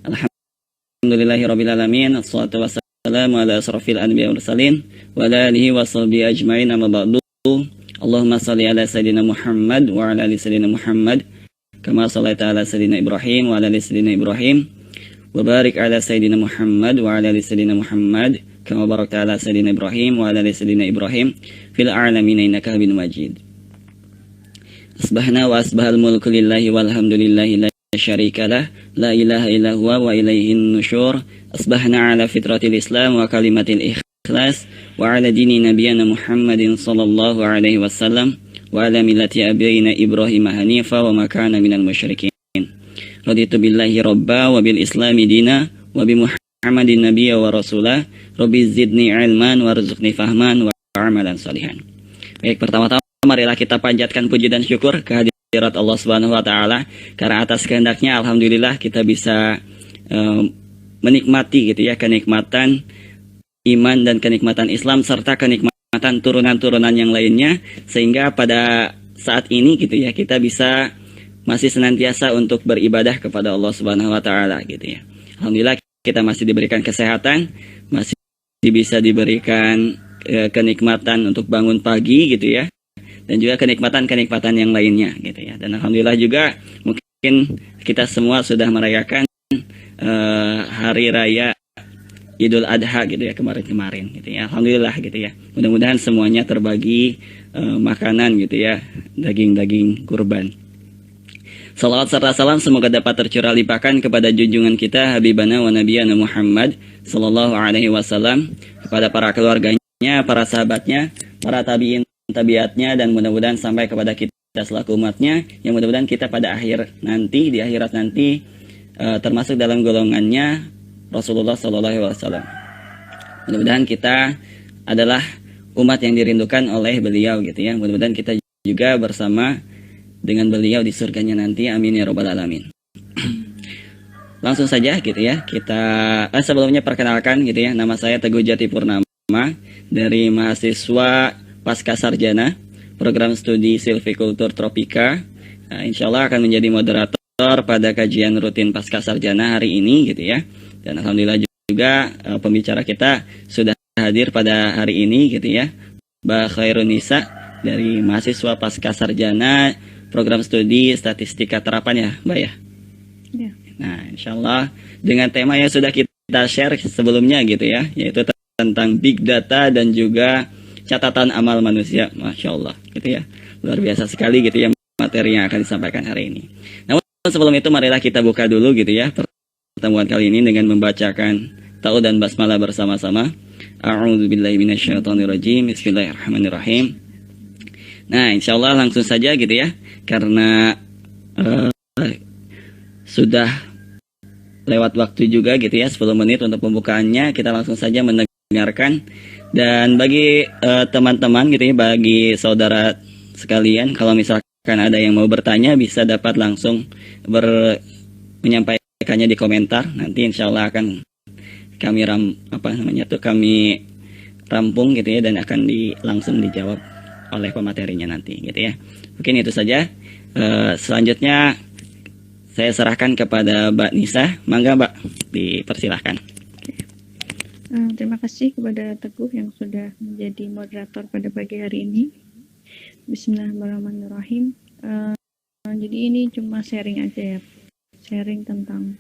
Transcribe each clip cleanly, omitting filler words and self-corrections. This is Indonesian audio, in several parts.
Alhamdulillahirabbil alamin. Assalatu wassalamu ala asrofil anbiya'i wal mursalin wa ala alihi wa sahbihi ajmain, amma ba'du. Allahumma shalli ala sayyidina Muhammad wa ala ali sayyidina Muhammad kama shallaita ala sayyidina Ibrahim wa ala ali sayyidina Ibrahim wa barik ala sayyidina Muhammad wa ala ali sayyidina Muhammad kama barakta ala sayyidina Ibrahim wa ala ali sayyidina Ibrahim fil alamin innaka Hamidum Majid. Asbahna wa asbahal mulku lillahi walhamdulillahi la syarika lah, la ilaha illa huwa wa ilaihin nusyur. Asbahna ala fitratil Islam wa kalimatil ikhlas wa ala dini nabiyana Muhammadin sallallahu alaihi wasallam wa ala millati abiyina Ibrahim hanifa wa ma kana minal musyrikin. Raditu billahi rabba wa bil islami dina wa bi Muhammadin nabiyya wa rasulah. Rabbi zidni ilman warzuqni fahman wa amalan salihan. Baik, pertama-tama marilah kita panjatkan puji dan syukur kehadirat Allah Subhanahu wa taala, karena atas kehendaknya alhamdulillah kita bisa menikmati gitu ya, kenikmatan iman dan kenikmatan Islam serta kenikmatan turunan-turunan yang lainnya, sehingga pada saat ini gitu ya kita bisa masih senantiasa untuk beribadah kepada Allah Subhanahu wa taala gitu ya. Alhamdulillah kita masih diberikan kesehatan, masih bisa diberikan kenikmatan untuk bangun pagi gitu ya, dan juga kenikmatan-kenikmatan yang lainnya gitu ya. Dan alhamdulillah juga mungkin kita semua sudah merayakan hari raya Idul Adha gitu ya kemarin-kemarin gitu ya. Alhamdulillah gitu ya. Mudah-mudahan semuanya terbagi makanan gitu ya, daging-daging kurban. Salawat serta salam semoga dapat tercurah limpahkan kepada junjungan kita Habibana wa Nabiyana Muhammad sallallahu alaihi wasallam, kepada para keluarganya, para sahabatnya, para tabi'in tabiatnya, dan mudah-mudahan sampai kepada kita selaku umatnya, yang mudah-mudahan kita pada akhir nanti, di akhirat nanti termasuk dalam golongannya Rasulullah Sallallahu Alaihi Wasallam. Mudah-mudahan kita adalah umat yang dirindukan oleh beliau gitu ya. Mudah-mudahan kita juga bersama dengan beliau di surganya nanti, amin ya robbal alamin. Langsung saja gitu ya, kita sebelumnya perkenalkan gitu ya, nama saya Teguh Jati Purnama dari mahasiswa Pasca Sarjana Program Studi Silvicultur Tropika. Insya Allah akan menjadi moderator pada kajian rutin Pasca Sarjana hari ini gitu ya. Dan alhamdulillah juga pembicara kita sudah hadir pada hari ini gitu ya, Mbak Khairun Nisa dari mahasiswa Pasca Sarjana Program Studi Statistika Terapan ya Mbak ya. Ya. Nah insya Allah dengan tema yang sudah kita share sebelumnya gitu ya, yaitu tentang Big Data dan juga catatan amal manusia. Masya Allah gitu ya, luar biasa sekali gitu ya materi yang akan disampaikan hari ini. Namun sebelum itu marilah kita buka dulu gitu ya pertemuan kali ini dengan membacakan ta'awudz dan basmalah bersama-sama. A'udzubillahi minasyaitonirrajim. Bismillahirrahmanirrahim. Nah insya Allah langsung saja gitu ya, karena sudah lewat waktu juga gitu ya, 10 menit untuk pembukaannya. Kita langsung saja mendengarkan. Dan bagi teman-teman gitu ya, bagi saudara sekalian, kalau misalkan ada yang mau bertanya bisa dapat langsung menyampaikannya di komentar. Nanti insya Allah akan kami kami rampung gitu ya, dan akan langsung dijawab oleh pematerinya nanti gitu ya. Mungkin itu saja. Selanjutnya saya serahkan kepada Mbak Nisa. Mangga Mbak, dipersilahkan. Terima kasih kepada Teguh yang sudah menjadi moderator pada pagi hari ini. Bismillahirrahmanirrahim. Jadi ini cuma sharing aja ya, sharing tentang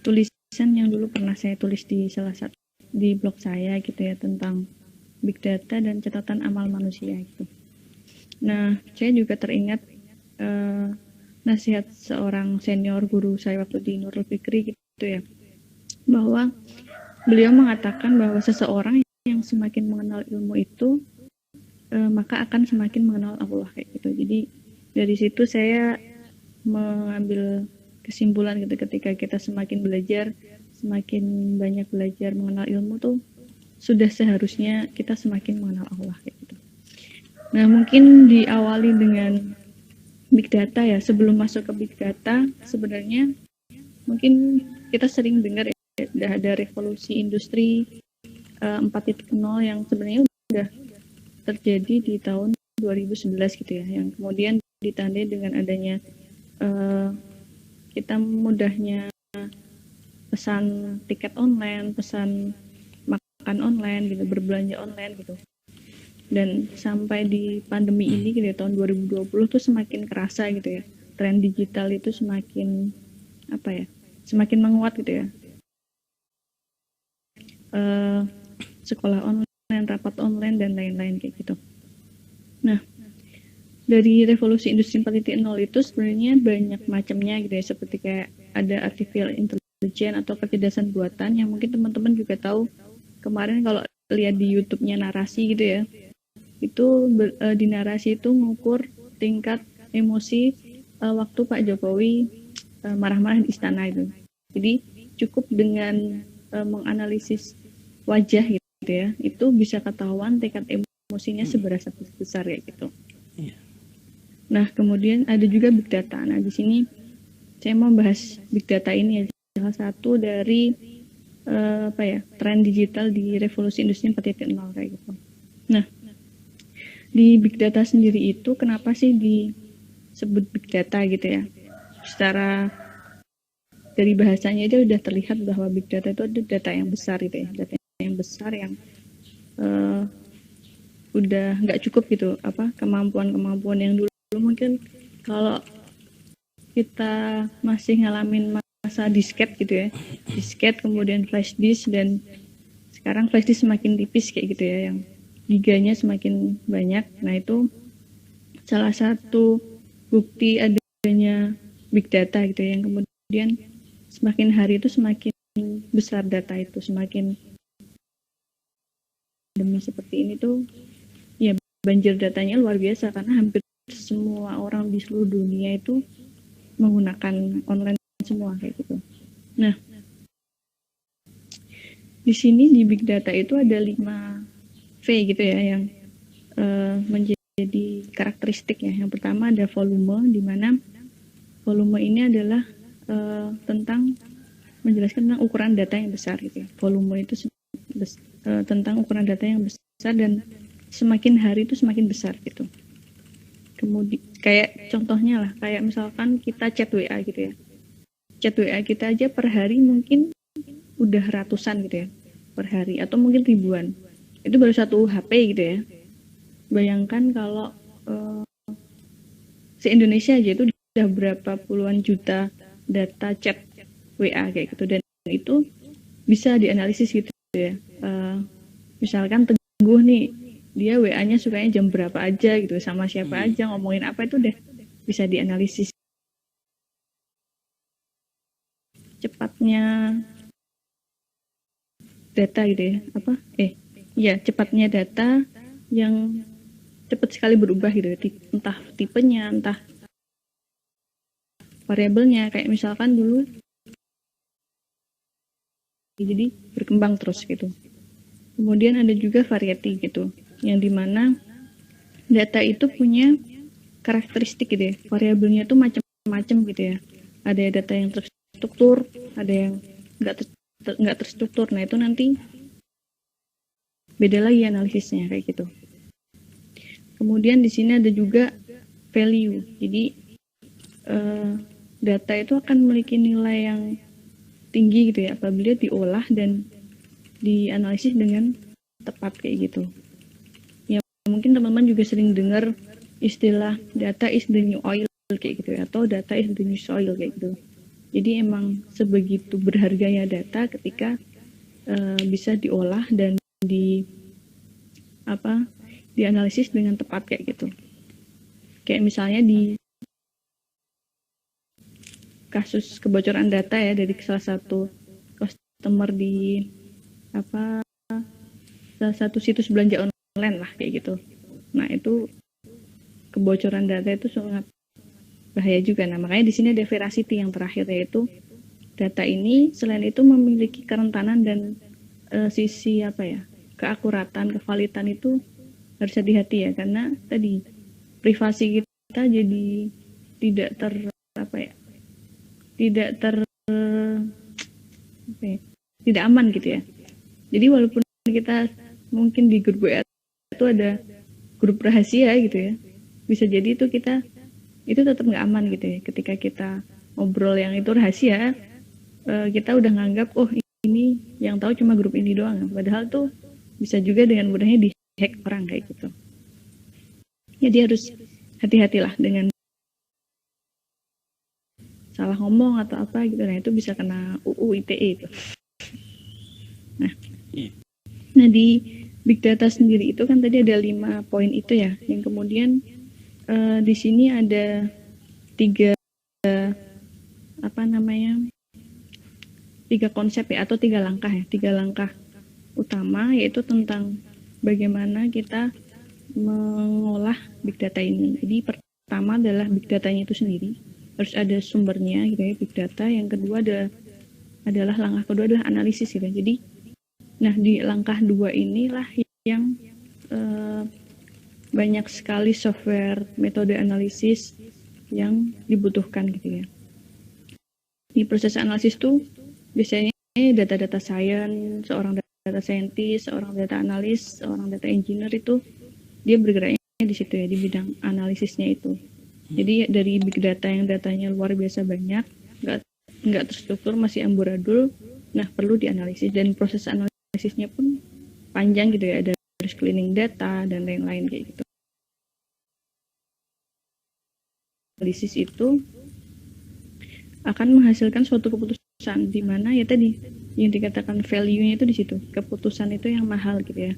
tulisan yang dulu pernah saya tulis di salah satu di blog saya gitu ya, tentang Big Data dan catatan amal manusia itu. Nah, saya juga teringat nasihat seorang senior guru saya waktu di Nurul Fikri gitu ya, bahwa beliau mengatakan bahwa seseorang yang semakin mengenal ilmu itu maka akan semakin mengenal Allah kayak gitu. Jadi dari situ saya mengambil kesimpulan gitu, ketika kita semakin belajar, semakin banyak belajar mengenal ilmu tuh sudah seharusnya kita semakin mengenal Allah kayak gitu. Nah mungkin diawali dengan Big Data ya. Sebelum masuk ke Big Data, sebenarnya mungkin kita sering dengar ya, ada revolusi industri 4.0 yang sebenarnya udah terjadi di tahun 2011 gitu ya, yang kemudian ditandai dengan adanya kita mudahnya pesan tiket online, pesan makan online gitu, berbelanja online gitu. Dan sampai di pandemi ini gitu ya, tahun 2020 tuh semakin kerasa gitu ya. Tren digital itu semakin semakin menguat gitu ya. Sekolah online, rapat online dan lain-lain kayak gitu. Nah, dari revolusi industri 4.0 itu sebenarnya banyak macamnya gitu ya, seperti kayak ada artificial intelligence atau kecerdasan buatan yang mungkin teman-teman juga tahu kemarin kalau lihat di YouTube-nya Narasi gitu ya, itu di Narasi itu ngukur tingkat emosi waktu Pak Jokowi marah-marah di istana itu. Jadi cukup dengan menganalisis wajah gitu ya, itu bisa ketahuan tingkat emosinya seberapa besar ya gitu. Nah, kemudian ada juga big data. Nah, di sini saya mau bahas big data ini ya, salah satu dari tren digital di revolusi industri 4.0 kayak gitu. Nah, di big data sendiri itu kenapa sih disebut big data gitu ya? Secara dari bahasanya itu udah terlihat bahwa big data itu ada data yang besar gitu ya, data yang besar yang udah nggak cukup gitu kemampuan yang dulu mungkin kalau kita masih ngalamin masa disket gitu ya, disket kemudian flash disk, dan sekarang flash disk semakin tipis kayak gitu ya, yang giganya semakin banyak. Nah, itu salah satu bukti adanya big data gitu ya, yang kemudian semakin hari itu semakin besar data itu, semakin demi seperti ini tuh ya banjir datanya luar biasa, karena hampir semua orang di seluruh dunia itu menggunakan online semua kayak gitu. Nah, di sini di big data itu ada 5V gitu ya yang menjadi karakteristik ya. Yang pertama ada volume, di mana volume ini adalah tentang menjelaskan tentang ukuran data yang besar gitu ya. Volume itu tentang ukuran data yang besar, dan semakin hari itu semakin besar gitu. Kemudian kayak contohnya lah, kayak misalkan kita chat WA gitu ya. Chat WA kita aja per hari mungkin udah ratusan gitu ya per hari, atau mungkin ribuan. Itu baru satu HP gitu ya. Bayangkan kalau se-Indonesia aja itu udah berapa puluhan juta data chat WA kayak gitu, dan itu bisa dianalisis gitu ya. Misalkan Teguh nih, dia WA-nya sukanya jam berapa aja gitu, sama siapa aja, ngomongin apa, itu deh bisa dianalisis. Cepatnya data gitu ya, cepatnya data yang cepat sekali berubah gitu, entah tipenya, entah variabelnya, kayak misalkan dulu jadi berkembang terus gitu. Kemudian ada juga variety gitu, yang dimana data itu punya karakteristik gitu ya, variabelnya itu macam-macam gitu ya. Ada data yang terstruktur, ada yang nggak terstruktur. Nah, itu nanti beda lagi analisisnya kayak gitu. Kemudian di sini ada juga value. Jadi data itu akan memiliki nilai yang tinggi gitu ya apabila diolah dan dianalisis dengan tepat kayak gitu. Ya, mungkin teman-teman juga sering dengar istilah data is the new oil kayak gitu ya, atau data is the new soil kayak gitu. Jadi emang sebegitu berharganya data ketika bisa diolah dan dianalisis dengan tepat kayak gitu. Kayak misalnya di kasus kebocoran data ya dari salah satu customer di salah satu situs belanja online lah kayak gitu. Nah, itu kebocoran data itu sangat bahaya juga. Nah, makanya di sini ada veracity yang terakhir, yaitu data ini selain itu memiliki kerentanan dan sisi keakuratan, kevalitan itu harus hati-hati ya, karena tadi privasi kita jadi tidak aman gitu ya. Jadi walaupun kita mungkin di grup WA itu ada grup rahasia gitu ya, bisa jadi itu kita itu tetap nggak aman gitu ya ketika kita ngobrol yang itu rahasia, kita udah nganggap oh ini yang tahu cuma grup ini doang, padahal tuh bisa juga dengan mudahnya dihack orang kayak gitu. Jadi harus hati-hatilah dengan salah ngomong atau apa gitu. Nah itu bisa kena UU ITE itu. Nah di big data sendiri itu kan tadi ada 5 poin itu ya, yang kemudian di sini ada 3 konsep ya, atau 3 langkah ya, 3 langkah utama, yaitu tentang bagaimana kita mengolah big data ini. Jadi pertama adalah big datanya itu sendiri, harus ada sumbernya gitu ya, big data. Yang kedua langkah kedua adalah analisis gitu. Jadi nah di langkah 2 inilah yang banyak sekali software metode analisis yang dibutuhkan gitu ya. Di proses analisis tuh biasanya data-data science, seorang data scientist, seorang data analis, seorang data engineer itu dia bergeraknya di situ ya, di bidang analisisnya itu. Jadi dari big data yang datanya luar biasa banyak, nggak terstruktur, masih amburadul, nah perlu dianalisis, dan proses analisisnya pun panjang gitu ya, ada harus cleaning data dan lain-lain kayak gitu. Analisis itu akan menghasilkan suatu keputusan, di mana ya tadi yang dikatakan value-nya itu di situ, keputusan itu yang mahal gitu ya.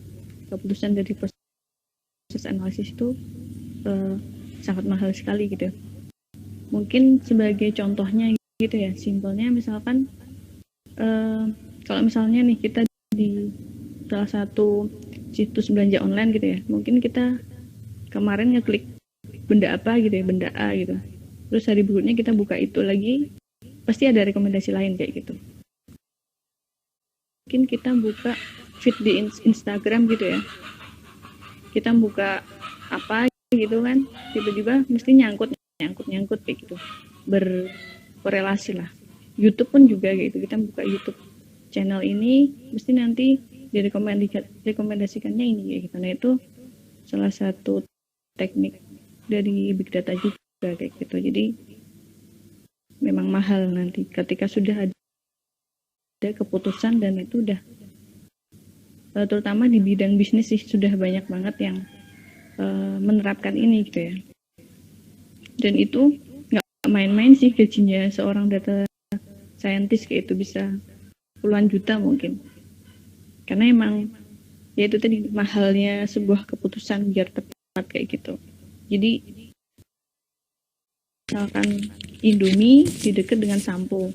Keputusan dari proses analisis itu sangat mahal sekali gitu. Mungkin sebagai contohnya gitu ya, simpelnya misalkan kalau misalnya nih kita di salah satu situs belanja online gitu ya, mungkin kita kemarin ngeklik benda apa gitu ya, benda A gitu, terus hari berikutnya kita buka itu lagi, pasti ada rekomendasi lain kayak gitu. Mungkin kita buka feed di Instagram gitu ya, kita buka apa gitu kan, tiba-tiba mesti nyangkut kayak gitu, berkorelasi lah. YouTube pun juga kayak gitu, kita buka YouTube channel ini mesti nanti direkomendasikannya ini kayak gitu. Nah itu salah satu teknik dari big data juga kayak gitu. Jadi memang mahal nanti ketika sudah ada keputusan, dan itu udah terutama di bidang bisnis sih sudah banyak banget yang menerapkan ini gitu ya. Dan itu nggak main-main sih gajinya seorang data scientist kayak itu, bisa puluhan juta mungkin. Karena emang ya itu tadi mahalnya sebuah keputusan biar tepat kayak gitu. Jadi misalkan Indomie di deket dengan sampo,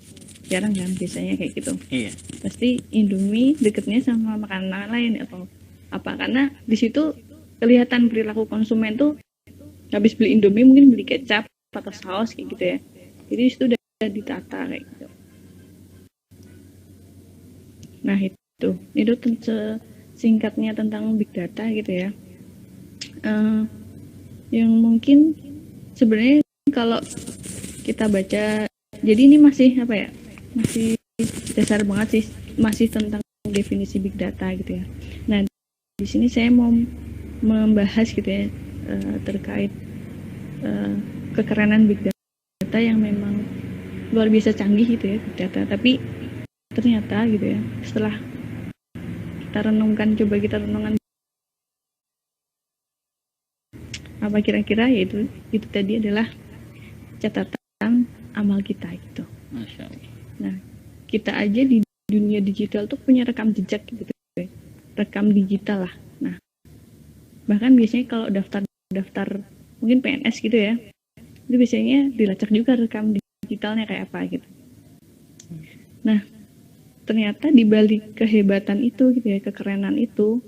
jarang kan biasanya kayak gitu. Iya. Pasti Indomie deketnya sama makanan lain atau apa, karena di situ kelihatan perilaku konsumen tuh habis beli Indomie mungkin beli kecap atau saus kayak gitu ya. Jadi itu udah ditata kayak gitu. Nah itu singkatnya tentang big data gitu ya. Yang mungkin sebenarnya kalau kita baca, jadi ini masih apa ya, masih dasar banget sih, masih tentang definisi big data gitu ya. Nah di sini saya mau membahas gitu ya terkait kekerenan big data yang memang luar biasa canggih gitu ya big data. Tapi ternyata gitu ya, setelah kita renungkan, coba kita renungkan apa kira-kira, yaitu itu tadi adalah catatan amal kita gitu. Masya Allah. Nah kita aja di dunia digital tuh punya rekam jejak gitu, rekam digital lah. Nah bahkan biasanya kalau daftar mungkin PNS gitu ya, itu biasanya dilacak juga rekam digitalnya kayak apa gitu. Nah ternyata di balik kehebatan itu gitu ya, kekerenan itu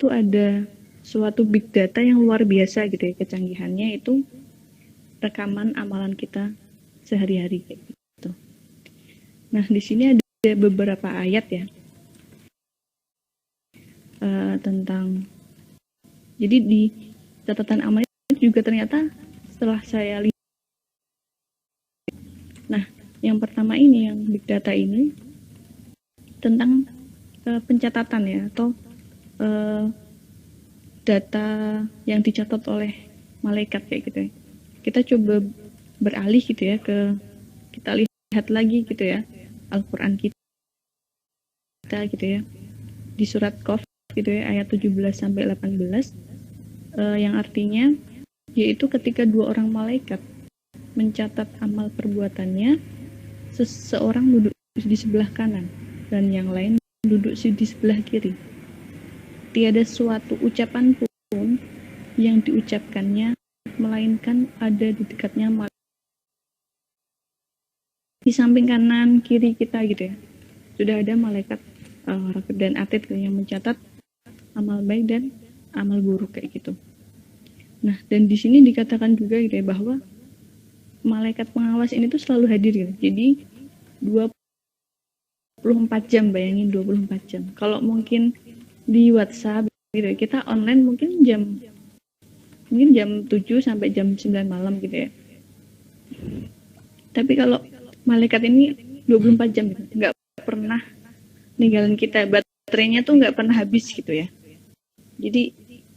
ada suatu big data yang luar biasa gitu ya, kecanggihannya itu rekaman amalan kita sehari-hari kayak gitu. Nah di sini ada beberapa ayat ya tentang, jadi di catatan amal itu juga ternyata setelah saya lihat, nah yang pertama ini, yang big data ini tentang pencatatan ya, atau data yang dicatat oleh malaikat kayak gitu ya. Kita coba beralih gitu ya ke kita lihat lagi gitu ya Al-Quran kita gitu ya, di surat Qaf gitu ya, ayat 17-18, yang artinya yaitu ketika dua orang malaikat mencatat amal perbuatannya, seseorang duduk di sebelah kanan dan yang lain duduk di sebelah kiri. Tiada suatu ucapan pun yang diucapkannya melainkan ada di dekatnya di samping kanan kiri kita gitu ya, sudah ada malaikat raqib dan atid yang mencatat amal baik dan amal buruk kayak gitu. Nah, dan di sini dikatakan juga gitu ya bahwa malaikat pengawas ini tuh selalu hadir gitu. Jadi 24 jam, bayangin 24 jam. Kalau mungkin di WhatsApp gitu ya, kita online mungkin jam 7 sampai jam 9 malam gitu ya. Tapi kalau malaikat ini 24 jam gitu, nggak pernah ninggalin kita, baterainya tuh nggak pernah habis gitu ya. Jadi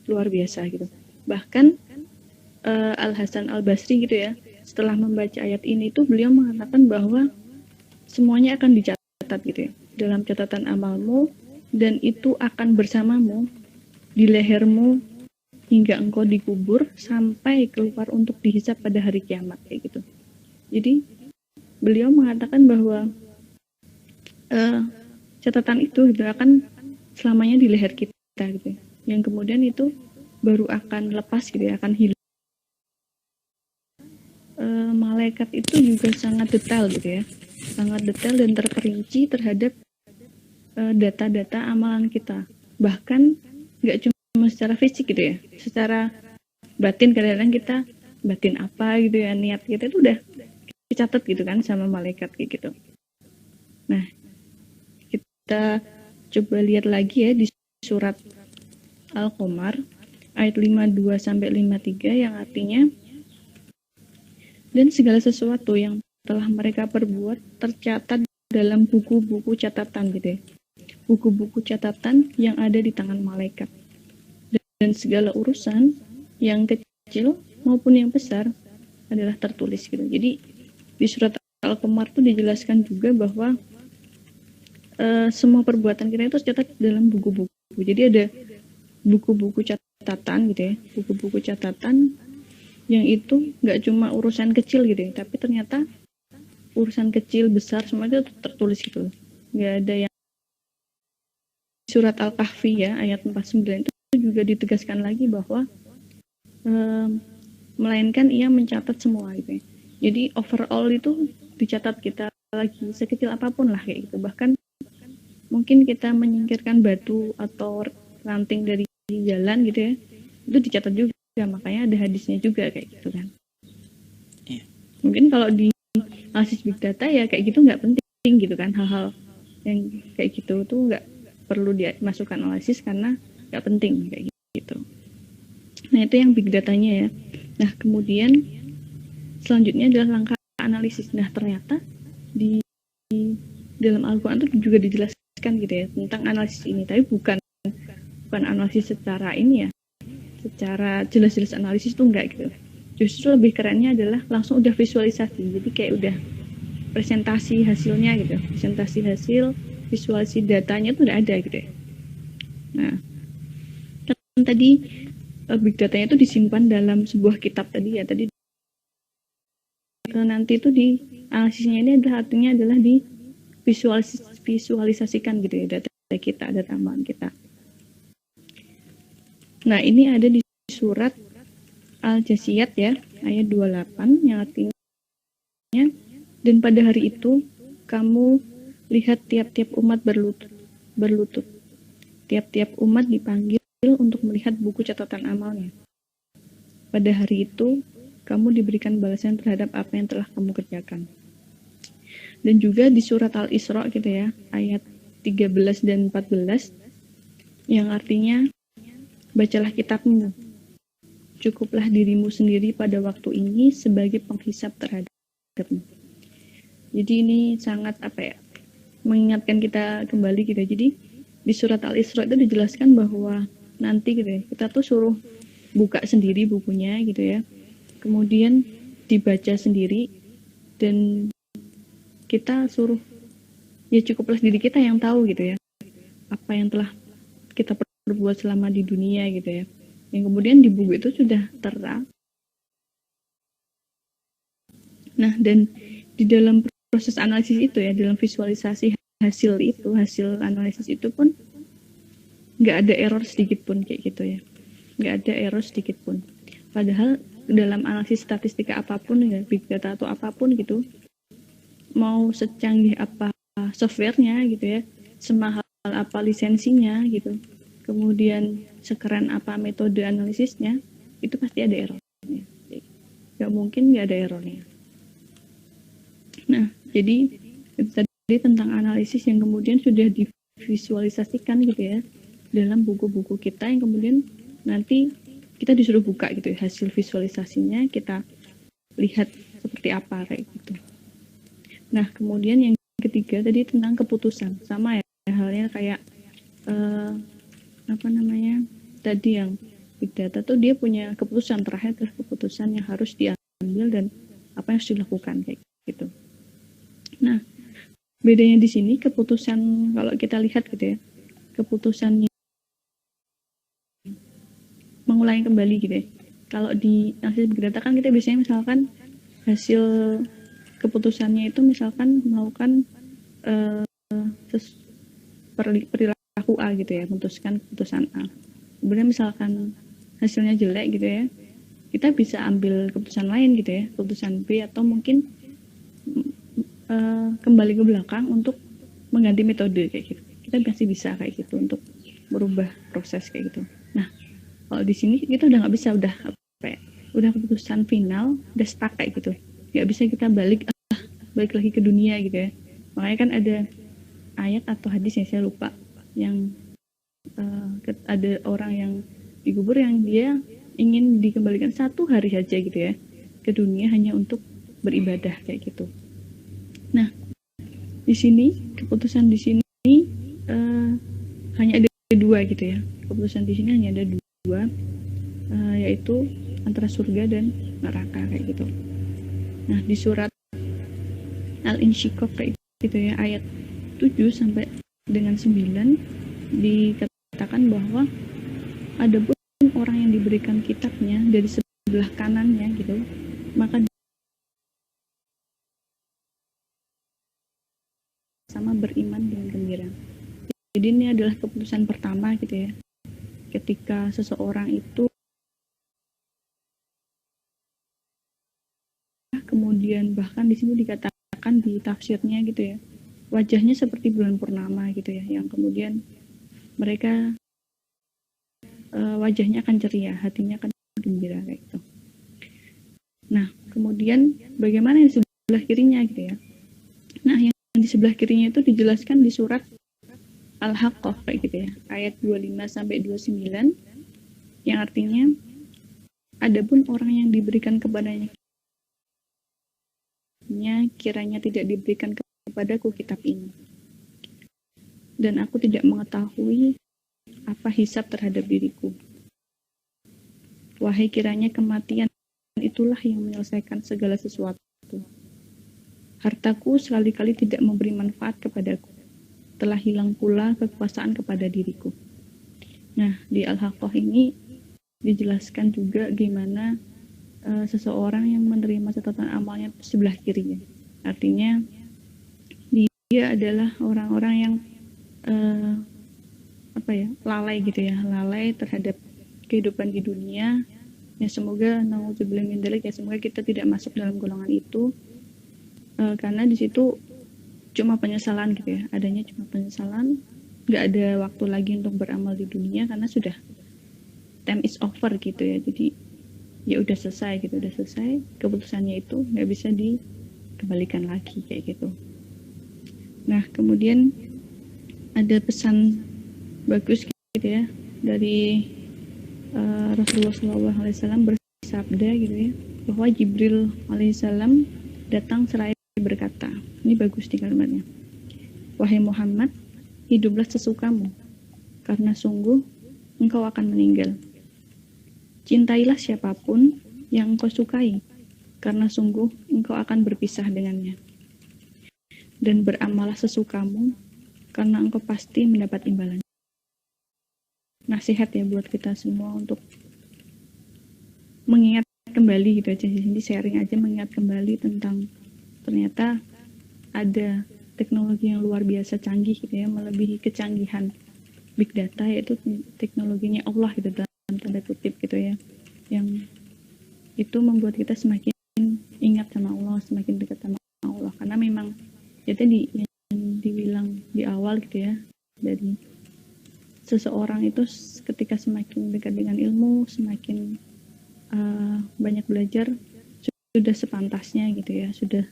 luar biasa gitu. Bahkan Al-Hasan Al-Basri gitu ya, setelah membaca ayat ini tuh beliau mengatakan bahwa semuanya akan dicatat gitu ya dalam catatan amalmu, dan itu akan bersamamu di lehermu hingga engkau dikubur sampai keluar untuk dihisab pada hari kiamat kayak gitu. Jadi beliau mengatakan bahwa catatan itu gitu akan selamanya di leher kita gitu ya. Yang kemudian itu baru akan lepas gitu ya, akan hilang. Malaikat itu juga sangat detail gitu ya, sangat detail dan terperinci terhadap data-data amalan kita. Bahkan nggak cuma secara fisik gitu ya, secara batin kadang-kadang kita batin apa gitu ya, niat kita itu udah dicatat gitu kan sama malaikat kayak gitu. Nah, kita coba lihat lagi ya di surat Al-Qamar ayat 52-53 yang artinya, dan segala sesuatu yang telah mereka perbuat tercatat dalam buku-buku catatan gitu ya. Buku-buku catatan yang ada di tangan malaikat. Dan segala urusan yang kecil maupun yang besar adalah tertulis gitu. Jadi di surat Al-Qamar itu dijelaskan juga bahwa semua perbuatan kita itu tercatat dalam buku-buku. Jadi ada buku-buku catatan gitu ya, buku-buku catatan yang itu nggak cuma urusan kecil gitu ya, tapi ternyata urusan kecil besar semua itu tertulis gitu. Nggak ada yang surat Al-Kahfi ya ayat 49 itu juga ditegaskan lagi bahwa melainkan ia mencatat semua gitu ya. Jadi overall itu dicatat kita lagi sekecil apapun lah kayak gitu. Bahkan mungkin kita menyingkirkan batu atau ranting dari jalan gitu ya, itu dicatat juga, makanya ada hadisnya juga kayak gitu kan. Iya. Mungkin kalau di analisis big data ya kayak gitu nggak penting gitu kan, hal-hal yang kayak gitu tuh nggak perlu dimasukkan analisis karena nggak penting kayak gitu. Nah itu yang big datanya ya. Nah kemudian selanjutnya adalah langkah analisis. Nah ternyata di dalam Al-Quran itu juga dijelaskan gitu ya tentang analisis ini, tapi bukan analisis secara ini ya, secara jelas-jelas analisis tuh enggak gitu. Justru lebih kerennya adalah langsung udah visualisasi, jadi kayak udah presentasi hasilnya gitu, presentasi hasil, visualisasi datanya tuh udah ada gitu ya. Nah kan tadi big datanya itu disimpan dalam sebuah kitab tadi ya, tadi nanti itu di analisisnya ini adalah artinya adalah di visualisasikan gitu ya data kita, data amalan kita. Nah ini ada di surat Al-Jasiyat ya ayat 28 yang artinya, dan pada hari itu kamu lihat tiap-tiap umat berlutut. Tiap-tiap umat dipanggil untuk melihat buku catatan amalnya. Pada hari itu kamu diberikan balasan terhadap apa yang telah kamu kerjakan. Dan juga di surat Al-Isra gitu ya ayat 13 dan 14 yang artinya, bacalah kitabmu, cukuplah dirimu sendiri pada waktu ini sebagai penghisap terhadapmu. Jadi ini sangat mengingatkan kita kembali gitu. Jadi di surat Al-Isra itu dijelaskan bahwa nanti gitu ya, kita tuh suruh buka sendiri bukunya gitu ya, kemudian dibaca sendiri, dan kita suruh, ya cukuplah diri kita yang tahu gitu ya, apa yang telah kita perbuat selama di dunia gitu ya, yang kemudian di buku itu sudah terang. Nah, dan di dalam proses analisis itu ya, dalam visualisasi hasil analisis itu pun nggak ada error sedikit pun kayak gitu ya, nggak ada error sedikit pun. Padahal dalam analisis statistika apapun ya, big data atau apapun gitu, mau secanggih apa softwarenya gitu ya, semahal apa lisensinya gitu, kemudian sekeren apa metode analisisnya, itu pasti ada errornya. Nggak mungkin nggak ada errornya. Nah, jadi itu tadi tentang analisis yang kemudian sudah divisualisasikan gitu ya dalam buku-buku kita, yang kemudian nanti kita disuruh buka gitu ya, hasil visualisasinya kita lihat seperti apa kayak gitu. Nah, kemudian yang ketiga tadi tentang keputusan, sama ya halnya kayak tadi yang big data tuh dia punya keputusan terakhir, adalah keputusan yang harus diambil dan apa yang harus dilakukan kayak gitu. Nah, bedanya di sini keputusan, kalau kita lihat gitu ya, keputusannya mengulangi kembali gitu ya. Kalau di analisis big data kan kita biasanya misalkan hasil keputusannya itu misalkan melakukan perilaku A gitu ya, memutuskan keputusan A. Kemudian misalkan hasilnya jelek gitu ya, kita bisa ambil keputusan lain gitu ya, keputusan B, atau mungkin kembali ke belakang untuk mengganti metode kayak gitu. Kita masih bisa kayak gitu untuk merubah proses kayak gitu. Nah, kalau di sini kita udah nggak bisa, udah keputusan final, udah stuck kayak gitu. Nggak bisa kita balik lagi ke dunia gitu ya. Makanya kan ada ayat atau hadis yang saya lupa, yang ada orang yang dikubur yang dia ingin dikembalikan 1 hari saja gitu ya ke dunia hanya untuk beribadah kayak gitu. Nah, di sini keputusan di sini hanya ada 2 gitu ya. Keputusan di sini hanya ada 2, yaitu antara surga dan neraka kayak gitu. Nah, di surat Al-Insyiqaq kayak gitu ya, ayat 7 sampai dengan 9 dikatakan bahwa ada pun orang yang diberikan kitabnya dari sebelah kanannya gitu, maka sama beriman dengan gembira. Jadi ini adalah keputusan pertama gitu ya, ketika seseorang itu kemudian bahkan di sini dikatakan di tafsirnya gitu ya, wajahnya seperti bulan purnama gitu ya, yang kemudian mereka wajahnya akan ceria, hatinya akan gembira kayak gitu. Nah, kemudian bagaimana yang di sebelah kirinya gitu ya. Nah, yang di sebelah kirinya itu dijelaskan di surat Al-Haqqah kayak gitu ya, ayat 25 sampai 29, yang artinya adapun orang yang diberikan kepadanya kiranya tidak diberikan kepadaku kitab ini, dan aku tidak mengetahui apa hisab terhadap diriku. Wahai kiranya kematian itulah yang menyelesaikan segala sesuatu. Hartaku sekali-kali tidak memberi manfaat kepadaku. Telah hilang pula kekuasaan kepada diriku. Nah, di Al-Haqqah ini dijelaskan juga gimana seseorang yang menerima catatan amalnya sebelah kirinya. Artinya dia adalah orang-orang yang lalai gitu ya, lalai terhadap kehidupan di dunia. Ya semoga naudzubillah min dzalik, ya semoga kita tidak masuk dalam golongan itu, karena di situ cuma penyesalan gitu ya, adanya cuma penyesalan, nggak ada waktu lagi untuk beramal di dunia karena sudah time is over gitu ya. Jadi ya udah selesai gitu, udah selesai keputusannya itu, nggak bisa dikembalikan lagi kayak gitu. Nah, kemudian ada pesan bagus gitu ya dari Rasulullah SAW bersabda gitu ya, bahwa Jibril alaihissalam datang seraya berkata, ini bagus di kalimatnya, wahai Muhammad, hiduplah sesukamu, karena sungguh engkau akan meninggal. Cintailah siapapun yang engkau sukai, karena sungguh engkau akan berpisah dengannya. dan beramallah sesukamu, karena engkau pasti mendapat imbalan. Nasihat ya buat kita semua untuk mengingat kembali gitu aja, jadi sharing aja, mengingat kembali tentang ternyata ada teknologi yang luar biasa canggih gitu ya, melebihi kecanggihan big data, yaitu teknologinya Allah gitu, dalam tanda kutip gitu ya, yang itu membuat kita semakin ingat sama Allah, semakin dekat sama Allah. Karena memang ya tadi yang dibilang di awal gitu ya, dari seseorang itu ketika semakin dekat dengan ilmu, semakin banyak belajar, sudah sepantasnya gitu ya, sudah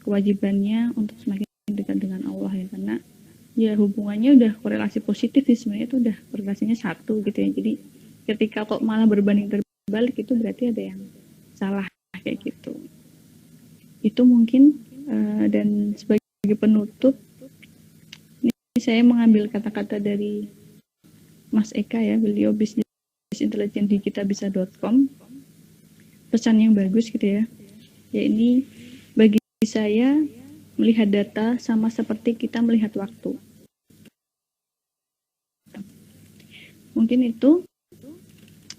kewajibannya untuk semakin dekat dengan Allah ya, karena ya hubungannya udah korelasi positif sih sebenarnya, itu udah korelasinya satu gitu ya. Jadi ketika kok malah berbanding terbalik, itu berarti ada yang salah kayak gitu. Itu mungkin dan sebagai penutup ini saya mengambil kata-kata dari Mas Eka ya, beliau bisnis intelijen di kitabisa.com, pesan yang bagus gitu ya. Ya ini bagi saya melihat data sama seperti kita melihat waktu. Mungkin itu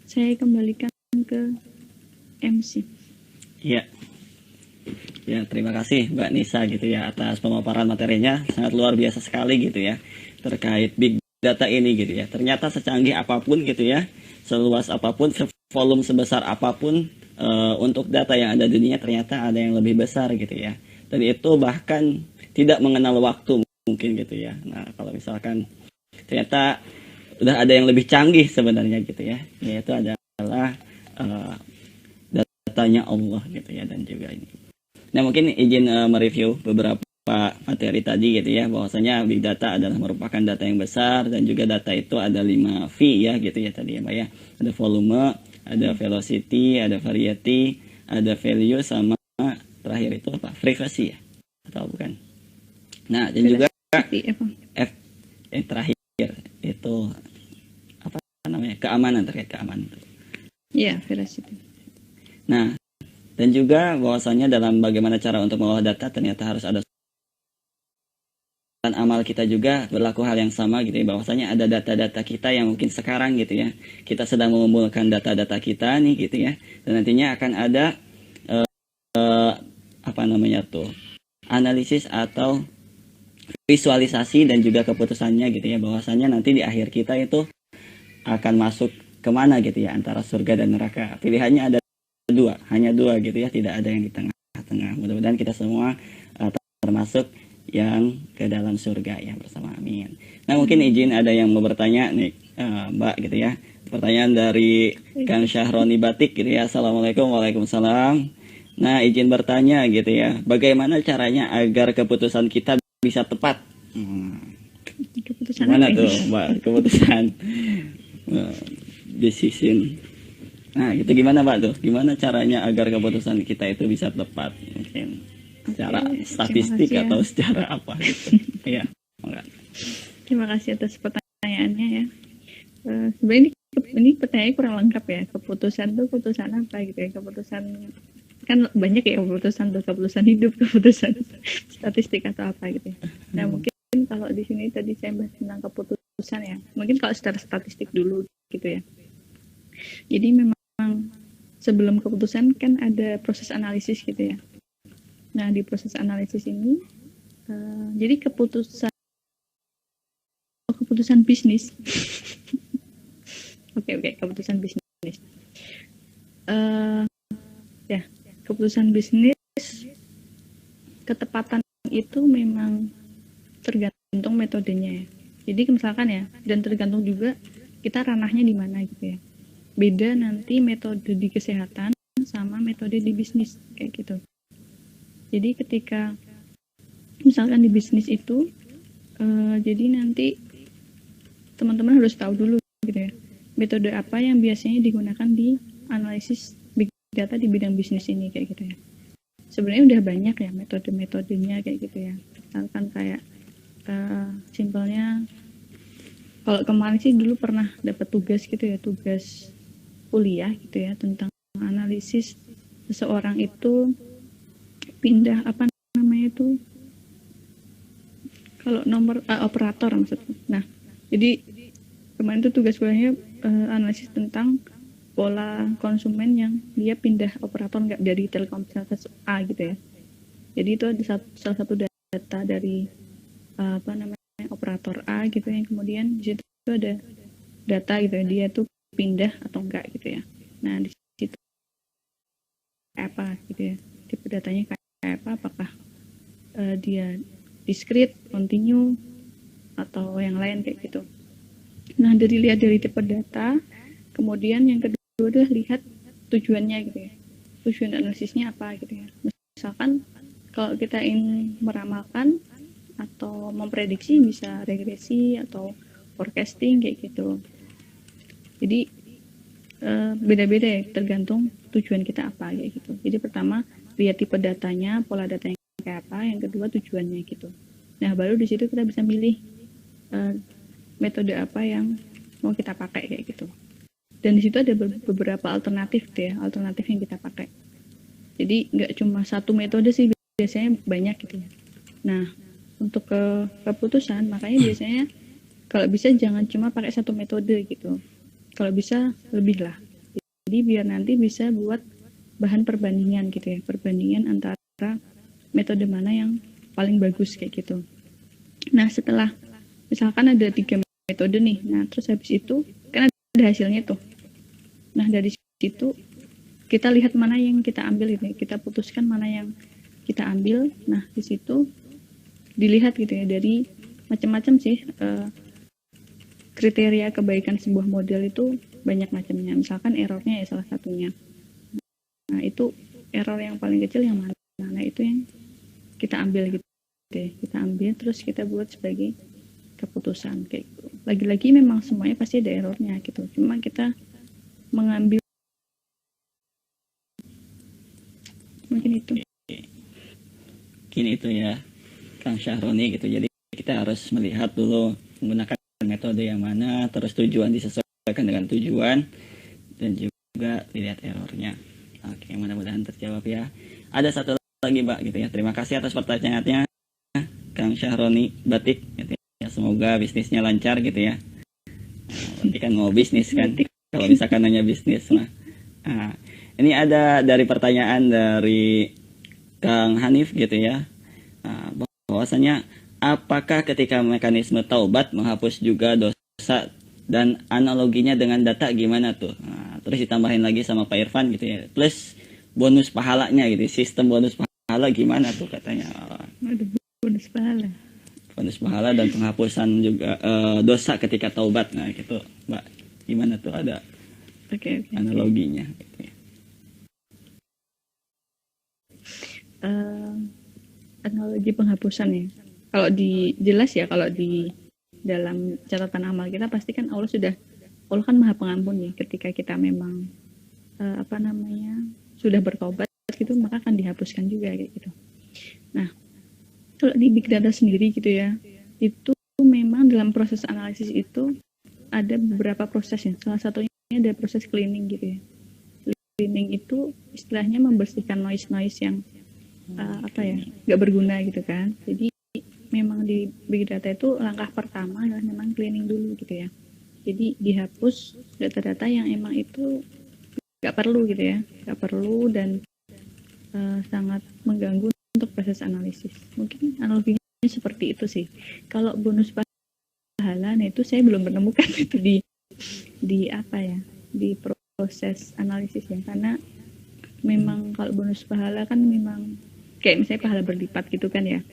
saya kembalikan ke MC. Iya. Ya, terima kasih Mbak Nisa gitu ya atas pemaparan materinya, sangat luar biasa sekali gitu ya terkait big data ini gitu ya. Ternyata secanggih apapun gitu ya, seluas apapun, volume sebesar apapun, untuk data yang ada di dunia ternyata ada yang lebih besar gitu ya. Dan itu bahkan tidak mengenal waktu mungkin gitu ya. Nah, kalau misalkan ternyata udah ada yang lebih canggih sebenarnya gitu ya, yaitu adalah datanya Allah gitu ya, dan juga ini. Nah, mungkin izin mereview beberapa materi tadi gitu ya, bahwasanya big data adalah merupakan data yang besar, dan juga data itu ada 5 V ya gitu ya tadi ya Mbak ya. Ada volume, ada velocity, ada variety, ada value, sama terakhir itu apa? Frequency ya? Atau bukan? Nah, dan juga F yang terakhir itu apa namanya? Keamanan, terkait keamanan. Iya, velocity. Nah, dan juga bahwasanya dalam bagaimana cara untuk mengolah data ternyata harus ada, dan amal kita juga berlaku hal yang sama gitu ya, bahwasanya ada data-data kita yang mungkin sekarang gitu ya kita sedang mengumpulkan data-data kita nih gitu ya, dan nantinya akan ada apa namanya tuh, analisis atau visualisasi dan juga keputusannya gitu ya, bahwasanya nanti di akhir kita itu akan masuk kemana gitu ya, antara surga dan neraka. Pilihannya ada dua, hanya dua gitu ya, tidak ada yang di tengah-tengah. Mudah-mudahan kita semua termasuk yang ke dalam surga ya bersama, amin. Nah, mungkin izin ada yang mau bertanya nih Mbak gitu ya. Pertanyaan dari Kang Syahroni Batik gitu ya. Assalamualaikum. Waalaikumsalam. Nah, izin bertanya gitu ya, bagaimana caranya agar keputusan kita bisa tepat? Keputusan Gimana apa tuh ini? Mbak, keputusan decision. Nah, itu gimana Pak tuh? Gimana caranya agar keputusan kita itu bisa tepat? Mungkin secara statistik kasih ya. atau secara apa gitu. Iya, enggak. Terima kasih atas pertanyaannya ya. Sebenarnya ini pertanyaannya kurang lengkap ya. Keputusan tuh keputusan apa gitu ya? Keputusan kan banyak ya, keputusan hidup, keputusan statistik atau apa gitu ya. Nah, mungkin kalau di sini tadi saya bahas tentang keputusan ya. Mungkin kalau secara statistik dulu gitu ya. Jadi memang sebelum keputusan kan ada proses analisis gitu ya. Nah, di proses analisis ini jadi keputusan bisnis. Oke, keputusan bisnis. Ya, keputusan bisnis, ketepatan itu memang tergantung metodenya ya. Jadi misalkan ya, dan tergantung juga kita ranahnya di mana gitu ya. Beda nanti metode di kesehatan sama metode di bisnis kayak gitu. Jadi ketika misalkan di bisnis itu jadi nanti teman-teman harus tahu dulu gitu ya, metode apa yang biasanya digunakan di analisis big data di bidang bisnis ini kayak gitu ya. Sebenarnya udah banyak ya metode-metodenya kayak gitu ya. Misalkan kayak simpelnya, kalau kemarin sih dulu pernah dapat tugas gitu ya, tugas kuliah gitu ya, tentang analisis seseorang itu pindah apa namanya itu Kalau nomor operator maksudnya. Nah, jadi kemarin itu tugas kuliahnya analisis tentang pola konsumen yang dia pindah operator nggak dari Telkomsel ke A gitu ya. Jadi itu ada salah satu data dari apa namanya operator A gitu yang kemudian di situ ada data gitu ya, dia tuh pindah atau enggak gitu ya. Nah di situ apa gitu ya, tipe datanya kayak apa, apakah dia discrete, continue, atau yang lain kayak gitu. Nah dari lihat dari tipe data, kemudian yang kedua adalah lihat tujuannya gitu ya, tujuan analisisnya apa gitu ya. Misalkan kalau kita ingin meramalkan atau memprediksi bisa regresi atau forecasting kayak gitu. Jadi beda-beda ya, tergantung tujuan kita apa kayak gitu. Jadi pertama lihat tipe datanya, pola datanya kayak apa, yang kedua tujuannya gitu. Nah baru di situ kita bisa milih metode apa yang mau kita pakai kayak gitu. Dan di situ ada beberapa alternatif tuh ya, alternatif yang kita pakai. Jadi nggak cuma satu metode sih, biasanya banyak gitu ya. Nah untuk keputusan makanya biasanya kalau bisa jangan cuma pakai satu metode gitu. Kalau bisa lebih lah. Jadi biar nanti bisa buat bahan perbandingan gitu ya, perbandingan antara metode mana yang paling bagus kayak gitu. Nah setelah misalkan ada 3 metode nih, nah terus habis itu kan ada hasilnya tuh. Nah dari situ kita lihat mana yang kita ambil ini, kita putuskan mana yang kita ambil. Nah di situ dilihat gitu ya, dari macam-macam sih kriteria kebaikan sebuah model itu banyak macamnya. Misalkan errornya ya salah satunya. Nah itu error yang paling kecil yang mana? Nah itu yang kita ambil gitu deh. Kita ambil terus kita buat sebagai keputusan kayak gitu. Lagi-lagi memang semuanya pasti ada errornya gitu. Cuma kita mengambil mungkin itu. Mungkin itu ya Kang Syahroni gitu. Jadi kita harus melihat dulu menggunakan metode yang mana, terus tujuan disesuaikan dengan tujuan, dan juga lihat errornya. Oke, mudah-mudahan terjawab ya. Ada satu lagi Mbak gitu ya. Terima kasih atas pertanyaannya Kang Syahroni Batik gitu ya. Semoga bisnisnya lancar gitu ya. Berarti kan mau bisnis kan. Kalau misalkan nanya bisnis mah. Nah, ini ada dari pertanyaan dari Kang Hanif gitu ya. Bahwasanya apakah ketika mekanisme taubat menghapus juga dosa, dan analoginya dengan data gimana tuh? Nah, terus ditambahin lagi sama Pak Irfan gitu ya. Plus bonus pahalanya gitu. Sistem bonus pahala gimana tuh katanya? Ada bonus pahala. Bonus pahala dan penghapusan juga dosa ketika taubat. Nah, gitu, Mbak. Gimana tuh ada analoginya gitu ya. Analogi penghapusan ya. Kalau jelas ya, kalau di dalam catatan amal kita pasti kan Allah kan Maha Pengampun ya. Ketika kita memang sudah bertobat gitu, maka akan dihapuskan juga kayak gitu. Nah, kalau di Big Data sendiri gitu ya, itu memang dalam proses analisis itu ada beberapa proses ya. Salah satunya ada proses cleaning gitu ya. Cleaning itu istilahnya membersihkan noise yang nggak berguna gitu kan. Jadi memang di Big Data itu langkah pertama adalah memang cleaning dulu gitu ya. Jadi dihapus data-data yang emang itu nggak perlu gitu ya, nggak perlu dan sangat mengganggu untuk proses analisis. Mungkin analoginya seperti itu sih. Kalau bonus pahala, nah itu saya belum menemukan itu di proses analisis ya, karena memang kalau bonus pahala kan memang kayak misalnya pahala berlipat gitu kan ya,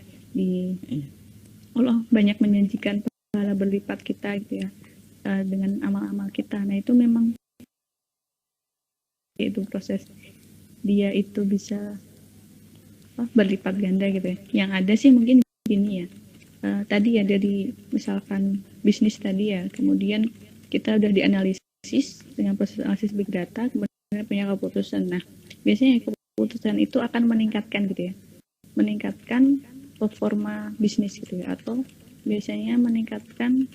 Allah banyak menjanjikan pahala berlipat kita gitu ya dengan amal-amal kita. Nah itu memang itu proses dia itu bisa berlipat ganda gitu ya. Yang ada sih mungkin gini ya, tadi ya dari misalkan bisnis tadi ya, kemudian kita udah dianalisis dengan proses analisis Big Data, kemudian punya keputusan. Nah biasanya keputusan itu akan meningkatkan gitu ya, meningkatkan performa bisnis gitu ya, atau biasanya meningkatkan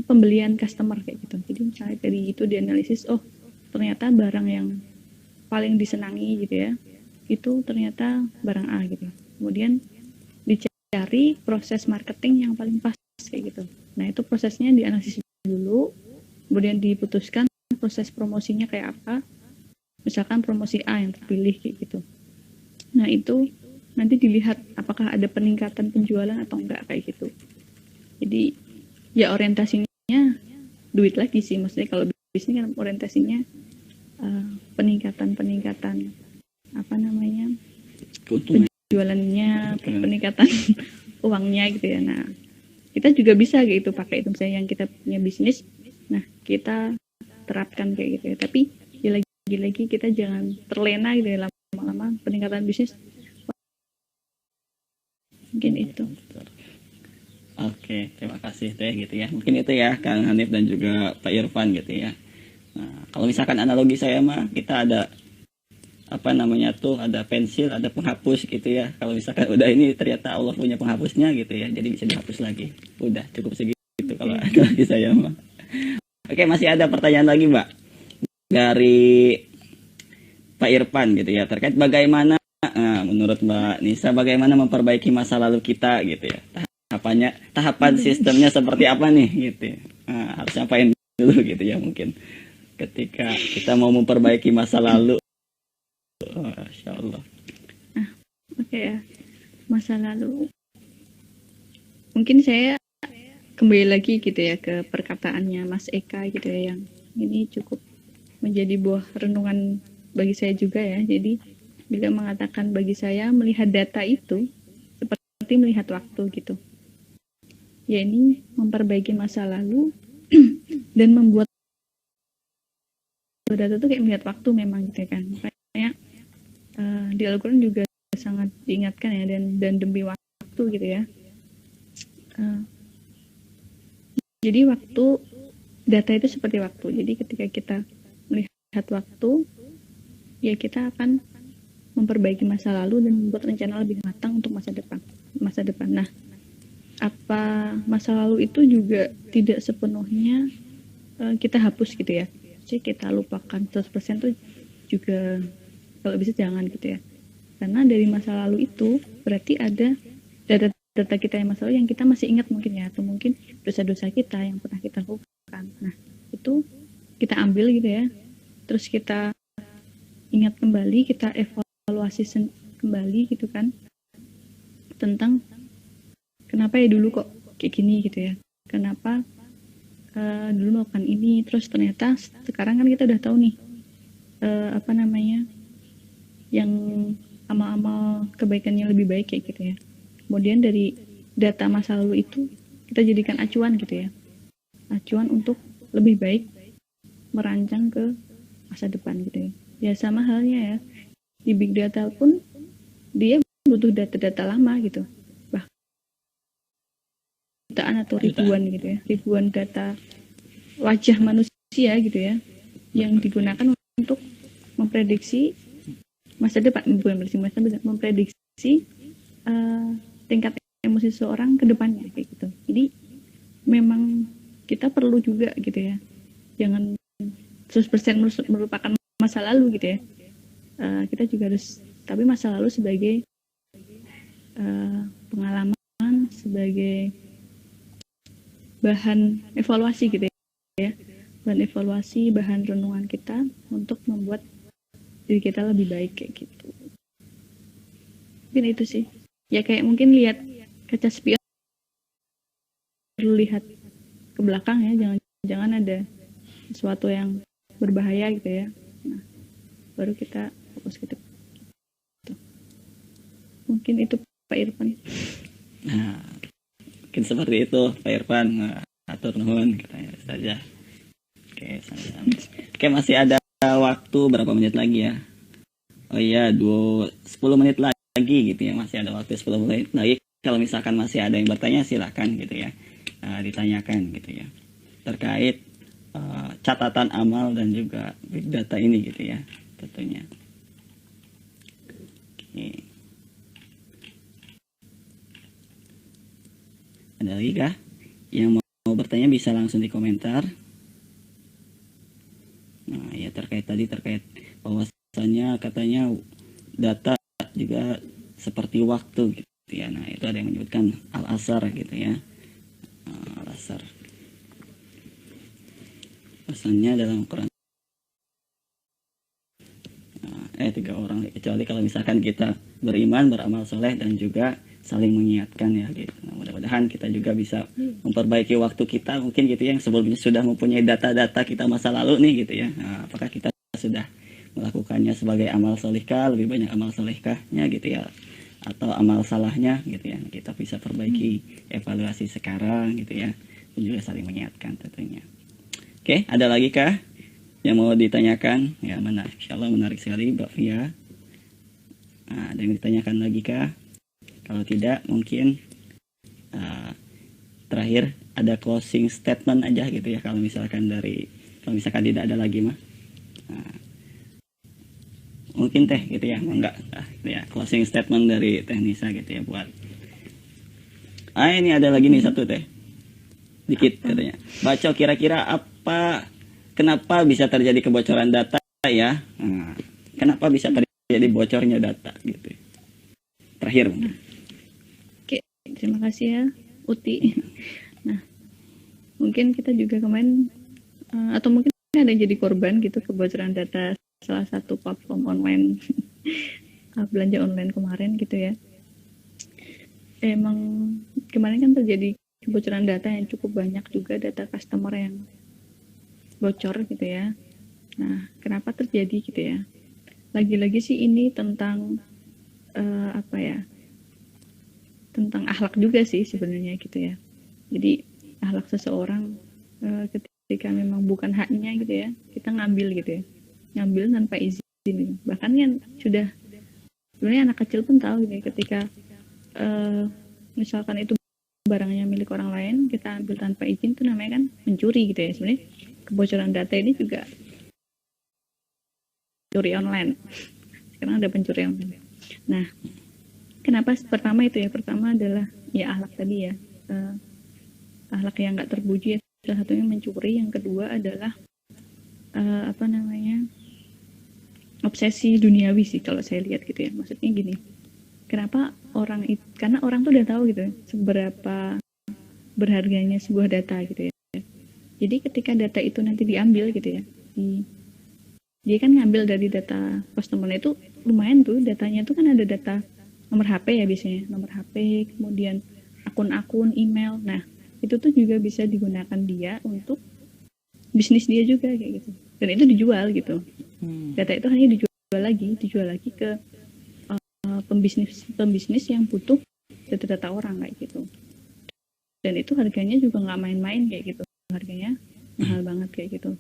pembelian customer kayak gitu. Jadi misalnya dari itu dianalisis, oh ternyata barang yang paling disenangi gitu ya, itu ternyata barang A gitu. Kemudian cari proses marketing yang paling pas kayak gitu. Nah itu prosesnya dianalisis dulu, kemudian diputuskan proses promosinya kayak apa. Misalkan promosi A yang terpilih kayak gitu. Nah itu nanti dilihat apakah ada peningkatan penjualan atau enggak kayak gitu. Jadi ya orientasinya duit lagi sih, maksudnya kalau bisnis kan orientasinya peningkatan apa namanya Keuntungan. penjualannya, peningkatan uangnya gitu ya. Nah kita juga bisa gitu pakai itu, misalnya yang kita punya bisnis, nah kita terapkan kayak gitu ya. Tapi ya lagi-lagi kita jangan terlena gitu ya, lama-lama peningkatan bisnis mungkin itu. Oke, terima kasih teh gitu ya. Mungkin itu ya Kang Hanif dan juga Pak Irfan gitu ya. Nah, kalau misalkan analogi saya mah kita ada apa namanya tuh, ada pensil, ada penghapus gitu ya. Kalau misalkan udah ini ternyata Allah punya penghapusnya gitu ya, jadi bisa dihapus lagi. Udah cukup segitu kalau analogi saya mah. Oke, masih ada pertanyaan lagi Mbak dari Pak Irfan gitu ya, terkait bagaimana menurut Mbak Nisa bagaimana memperbaiki masa lalu kita gitu ya. Tahapan sistemnya seperti apa nih gitu ya. Harus ngapain dulu gitu ya mungkin ketika kita mau memperbaiki masa lalu. Masya Allah. Oke ya, masa lalu mungkin saya kembali lagi gitu ya ke perkataannya Mas Eka gitu ya, yang ini cukup menjadi buah renungan bagi saya juga ya. Jadi beliau mengatakan bagi saya melihat data itu seperti melihat waktu gitu. Ya ini memperbaiki masa lalu dan membuat data itu kayak melihat waktu memang gitu kan. Makanya di Al-Quran juga sangat diingatkan ya, dan demi waktu gitu ya. Jadi waktu, data itu seperti waktu. Jadi ketika kita melihat waktu, ya kita akan memperbaiki masa lalu dan membuat rencana lebih matang untuk masa depan. Nah, apa masa lalu itu juga tidak sepenuhnya kita hapus gitu ya. Jadi kita lupakan 100% tuh juga kalau bisa jangan gitu ya. Karena dari masa lalu itu berarti ada data kita yang masa lalu yang kita masih ingat mungkin ya, atau mungkin dosa-dosa kita yang pernah kita lakukan. Nah, itu kita ambil gitu ya. Terus kita ingat kembali, kita evaluasi kembali gitu kan. Tentang kenapa ya dulu kok kayak gini gitu ya. Kenapa dulu melakukan ini, terus ternyata sekarang kan kita udah tahu nih apa namanya yang amal-amal kebaikannya lebih baik kayak gitu ya. Kemudian dari data masa lalu itu kita jadikan acuan gitu ya, acuan untuk lebih baik merancang ke masa depan gitu ya. Ya sama halnya ya di big data pun dia butuh data-data lama gitu, bahkan jutaan atau ribuan gitu ya, ribuan data wajah manusia gitu ya, yang digunakan untuk memprediksi masa depan, memprediksi tingkat emosi seseorang ke depannya kayak gitu. Jadi memang kita perlu juga gitu ya, jangan 100% melupakan masa lalu gitu ya. Kita juga harus, tapi masa lalu sebagai pengalaman, sebagai bahan evaluasi gitu ya, bahan evaluasi, bahan renungan kita untuk membuat diri kita lebih baik kayak gitu. Mungkin itu sih ya, kayak mungkin lihat kaca spion, perlu lihat ke belakang ya, jangan ada sesuatu yang berbahaya gitu ya. Nah, baru kita fokus ke depan. Mungkin itu Pak Irfan. Nah, mungkin seperti itu Pak Irfan. Atur nuhun katanya saja. Oke, sama-sama. Oke, masih ada waktu berapa menit lagi ya? Oh iya, 10 menit lagi gitu ya. Masih ada waktu 10 menit lagi. Kalau misalkan masih ada yang bertanya silakan gitu ya. Ditanyakan gitu ya. Terkait catatan amal dan juga big data ini gitu ya, tentunya. Oke. Ada lagi kah yang mau bertanya? Bisa langsung di komentar. Nah ya, terkait bahwasannya katanya data juga seperti waktu gitu ya. Nah, itu ada yang menyebutkan al-asar gitu ya. Al-asar. Pesannya dalam Quran 3 orang, kecuali kalau misalkan kita beriman, beramal soleh, dan juga saling mengingatkan ya gitu. Nah, mudah-mudahan kita juga bisa memperbaiki waktu kita mungkin gitu ya, yang sebelumnya sudah mempunyai data-data kita masa lalu nih gitu ya. Nah, apakah kita sudah melakukannya sebagai amal solihkah, lebih banyak amal solihkahnya gitu ya, atau amal salahnya gitu ya. Kita bisa perbaiki, evaluasi sekarang gitu ya, dan juga saling mengingatkan tentunya. Oke, ada lagi kah yang mau ditanyakan? Ya, menarik, insyaallah menarik sekali Mbak Fia. Nah, ada yang ditanyakan lagi kah? Kalau tidak, mungkin terakhir ada closing statement aja gitu ya, kalau misalkan tidak ada lagi mah. Nah, mungkin Teh gitu ya, enggak gitu ya, closing statement dari Teh Nisa gitu ya buat. Ini ada lagi nih satu Teh. Dikit katanya. Baca kira-kira kenapa bisa terjadi kebocoran data ya? Nah, kenapa bisa terjadi bocornya data gitu. Terakhir mungkin. Oke, terima kasih ya Uti. Nah, mungkin kita juga kemarin atau mungkin ada yang jadi korban gitu kebocoran data salah satu platform online belanja online kemarin gitu ya. Emang kemarin kan terjadi kebocoran data yang cukup banyak juga, data customer yang bocor gitu ya. Nah, kenapa terjadi gitu ya? Lagi-lagi sih ini tentang tentang akhlak juga sih sebenarnya gitu ya. Jadi akhlak seseorang ketika memang bukan haknya gitu ya, kita ngambil gitu ya, ngambil tanpa izin gitu. Bahkan kan sudah sebenarnya anak kecil pun tahu gitu ya, ketika misalkan itu barangnya milik orang lain, kita ambil tanpa izin, itu namanya kan mencuri gitu ya. Sebenarnya kebocoran data ini juga curi online. Sekarang ada pencurian online. Nah, kenapa pertama itu ya? Pertama adalah ya akhlak tadi ya, akhlak yang nggak terpuji ya. Salah satunya mencuri. Yang kedua adalah obsesi duniawi sih kalau saya lihat gitu ya. Maksudnya gini, kenapa karena orang tuh udah tahu gitu ya, seberapa berharganya sebuah data gitu ya. Jadi ketika data itu nanti diambil gitu ya, dia kan ngambil dari data customer itu lumayan tuh, datanya itu kan ada data nomor HP ya biasanya, nomor HP, kemudian akun-akun, email. Nah, itu tuh juga bisa digunakan dia untuk bisnis dia juga kayak gitu. Dan itu dijual gitu. Data itu hanya dijual lagi ke pembisnis yang butuh data-data orang kayak gitu. Dan itu harganya juga nggak main-main kayak gitu. Harganya mahal banget kayak gitu.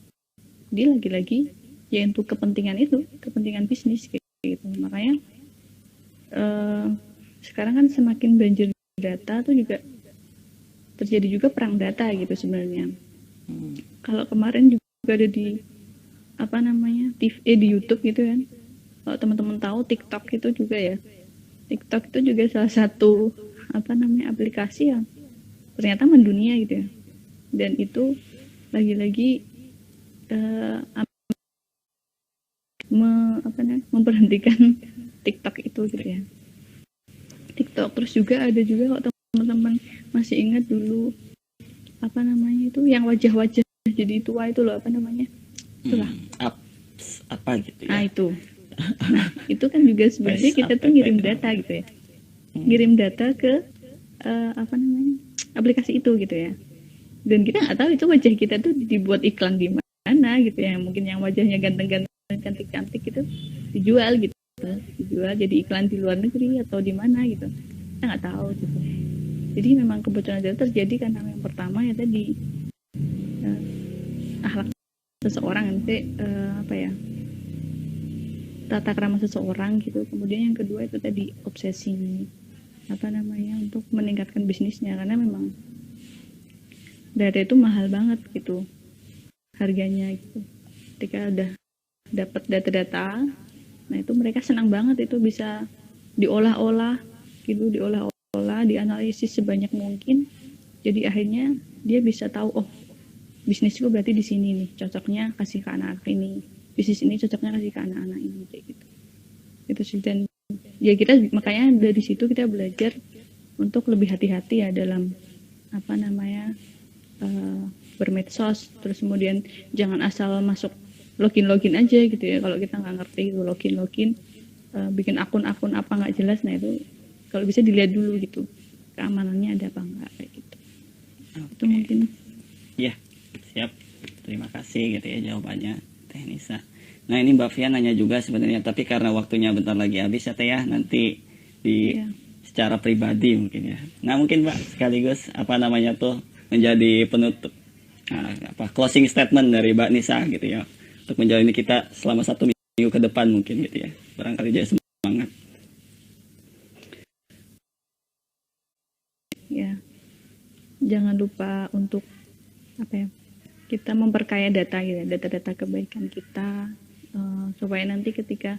Dia lagi-lagi ya untuk kepentingan bisnis kayak gitu. Makanya sekarang kan semakin banjir data tuh juga terjadi juga perang data gitu sebenarnya. Kalau kemarin juga ada di TV, di YouTube gitu kan. Kalau teman-teman tahu TikTok itu juga ya. TikTok itu juga salah satu aplikasi yang ternyata mendunia gitu ya. Dan itu lagi-lagi memberhentikan TikTok itu gitu ya. TikTok terus juga ada juga kalau teman-teman masih ingat dulu itu yang wajah-wajah jadi tua itu loh itulah apa gitu ya. Nah itu kan juga sebenarnya kita tuh ngirim data gitu ya, ngirim data ke aplikasi itu gitu ya, dan kita nggak tahu itu wajah kita tuh dibuat iklan di mana gitu ya, mungkin yang wajahnya ganteng-ganteng cantik-cantik gitu dijual jadi iklan di luar negeri atau di mana gitu, kita nggak tahu gitu. Jadi memang kebocoran data terjadi karena yang pertama ya tadi akhlak seseorang, nanti tata krama seseorang gitu. Kemudian yang kedua itu tadi obsesi untuk meningkatkan bisnisnya, karena memang data itu mahal banget gitu harganya gitu. Ketika udah dapat data-data, nah itu mereka senang banget, itu bisa diolah-olah gitu, dianalisis sebanyak mungkin. Jadi akhirnya dia bisa tahu, oh bisnisku berarti di sini nih, cocoknya kasih ke anak ini, bisnis ini cocoknya kasih ke anak-anak ini kayak gitu. Itu sih. Dan ya kita makanya dari situ kita belajar untuk lebih hati-hati ya dalam bermedsos. Terus kemudian jangan asal masuk login aja gitu ya, kalau kita nggak ngerti itu login bikin akun-akun apa nggak jelas. Nah itu kalau bisa dilihat dulu gitu keamanannya ada apa enggak kayak gitu. Itu mungkin Ya, siap. Terima kasih gitu ya jawabannya Teh Nisa. Nah ini Mbak Fia nanya juga sebenarnya, tapi karena waktunya bentar lagi habis ya Teh ya, nanti di ya. secara pribadi mungkin ya. Nah mungkin Mbak sekaligus menjadi penutup, closing statement dari Mbak Nisa gitu ya, untuk menjalani kita selama 1 minggu ke depan mungkin gitu ya, barangkali jadi semangat. Ya, jangan lupa untuk kita memperkaya data gitu, data-data kebaikan kita, supaya nanti ketika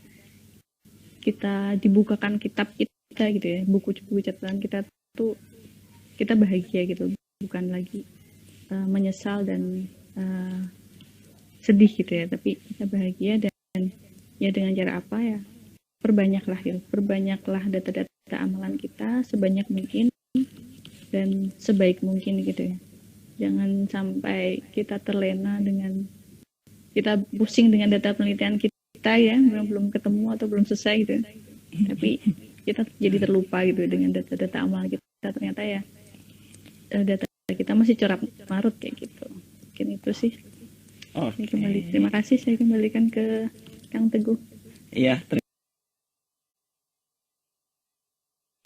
kita dibukakan kitab kita gitu ya, buku-buku catatan kita tuh kita bahagia gitu, bukan lagi menyesal dan sedih gitu ya, tapi kita bahagia. Dan ya dengan cara apa ya, perbanyaklah data-data amalan kita sebanyak mungkin dan sebaik mungkin gitu ya. Jangan sampai kita terlena dengan kita pusing dengan data penelitian kita ya, belum ketemu atau belum selesai gitu. Tapi kita jadi terlupa gitu dengan data-data amalan kita, ternyata ya data kita masih corak marut kayak gitu. Mungkin itu sih. Oke. Terima kasih, saya kembalikan ke Kang Teguh. Iya,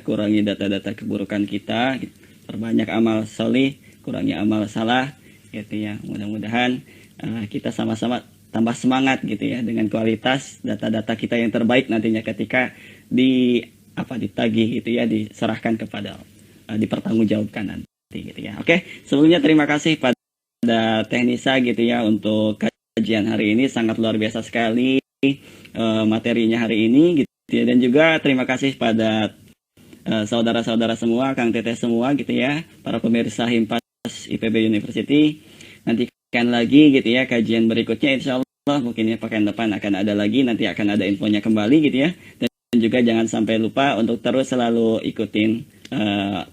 kurangi data-data keburukan kita, perbanyak amal solih, kurangi amal salah gitu ya. Mudah-mudahan kita sama-sama tambah semangat gitu ya dengan kualitas data-data kita yang terbaik nantinya ketika ditagih gitu ya, diserahkan kepada dipertanggungjawabkan nanti gitu ya. Oke, sebelumnya terima kasih pada Teh Nisa gitu ya untuk kajian hari ini, sangat luar biasa sekali materinya hari ini gitu ya. Dan juga terima kasih pada saudara-saudara semua, Kang Teteh semua gitu ya, para pemirsa Himpas IPB University. Nantikan lagi gitu ya kajian berikutnya, insya Allah mungkin ya pekan depan akan ada lagi, nanti akan ada infonya kembali gitu ya. Dan juga jangan sampai lupa untuk terus selalu ikutin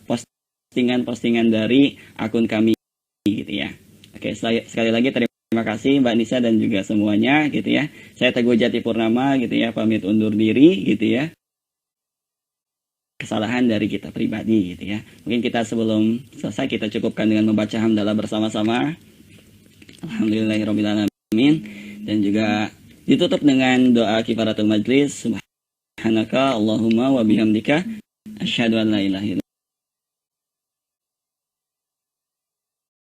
postingan-postingan dari akun kami gitu ya. Oke, sekali lagi terima kasih Mbak Nisa dan juga semuanya gitu ya. Saya Teguh Jati Purnama gitu ya, pamit undur diri gitu ya. Kesalahan dari kita pribadi gitu ya. Mungkin kita sebelum selesai kita cukupkan dengan membaca hamdalah bersama-sama. Alhamdulillahirrahmanirrahim. Dan juga ditutup dengan doa kifaratul majlis. Subhanaka Allahumma wa bihamdika asyhadu an la ilaha illa